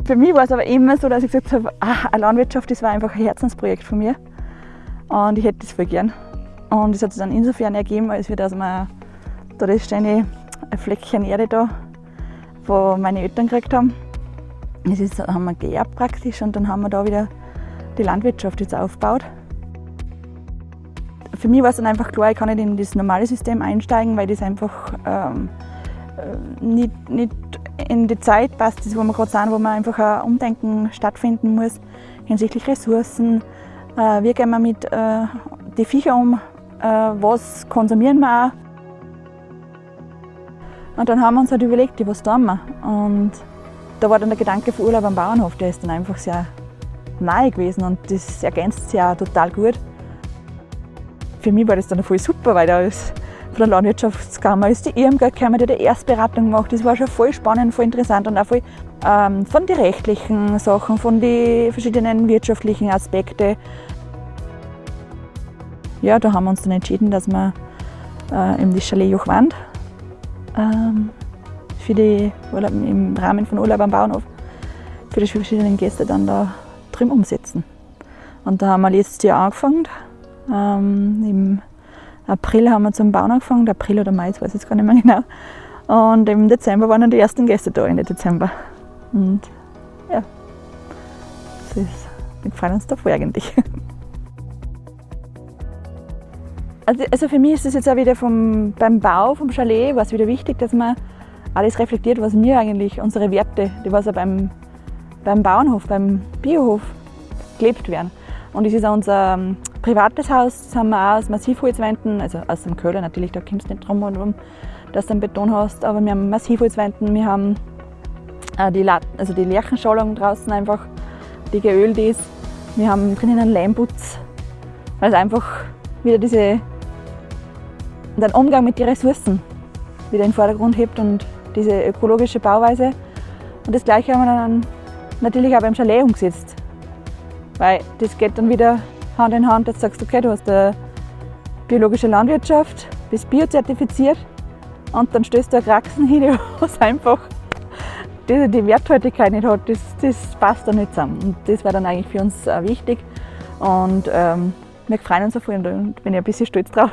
Für mich war es aber immer so, dass ich gesagt habe, eine Landwirtschaft, das war einfach ein Herzensprojekt von mir. Und ich hätte das voll gern. Und es hat sich dann insofern ergeben, als wir das da das ständig ein Fleckchen Erde da, wo meine Eltern gekriegt haben. Das haben wir geerbt praktisch und dann haben wir da wieder die Landwirtschaft jetzt aufgebaut. Für mich war es dann einfach klar, ich kann nicht in das normale System einsteigen, weil das einfach nicht in die Zeit passt, das, wo wir gerade sind, wo man einfach ein Umdenken stattfinden muss hinsichtlich Ressourcen. Wie gehen wir mit den Viechern um? Was konsumieren wir auch? Und dann haben wir uns halt überlegt, was tun wir? Und da war dann der Gedanke für Urlaub am Bauernhof, der ist dann einfach sehr nahe gewesen und das ergänzt sich auch total gut. Für mich war das dann voll super, weil da ist von der Landwirtschaftskammer ist die Irmgard gekommen, die hat die Erstberatung gemacht. Das war schon voll spannend, voll interessant und auch voll von den rechtlichen Sachen, von den verschiedenen wirtschaftlichen Aspekten. Ja, da haben wir uns dann entschieden, dass wir im Chalet Jochwand im Rahmen von Urlaub am Bauernhof für die verschiedenen Gäste dann da drin umsetzen. Und da haben wir letztes Jahr angefangen. Im April haben wir zum Bauen angefangen, April oder Mai, das weiß ich jetzt gar nicht mehr genau. Und im Dezember waren dann die ersten Gäste da, Ende Dezember. Und ja, wir freuen uns davor eigentlich. Also für mich ist es jetzt auch wieder beim Bau vom Chalet war es wieder wichtig, dass man alles reflektiert, was mir eigentlich, unsere Werte, die was auch beim Bauernhof, beim Biohof gelebt werden. Und es ist auch unser privates Haus, das haben wir auch aus Massivholzwänden, also aus dem Köhler natürlich, da kommst du nicht drum und um, dass du einen Beton hast, aber wir haben Massivholzwänden, wir haben die Lärchenschalung draußen einfach, die geölt ist, wir haben drinnen einen Lehmputz, weil es einfach wieder den Umgang mit den Ressourcen wieder in den Vordergrund hebt und diese ökologische Bauweise. Und das Gleiche haben wir dann natürlich auch beim Chalet umgesetzt. Weil das geht dann wieder Hand in Hand, dass du sagst, okay, du hast eine biologische Landwirtschaft, bist biozertifiziert und dann stößt du eine Kraxen hin, was einfach die Werthaltigkeit nicht hat. Das passt da nicht zusammen. Und das war dann eigentlich für uns wichtig. Und wir freuen uns auf und bin ich ein bisschen stolz drauf.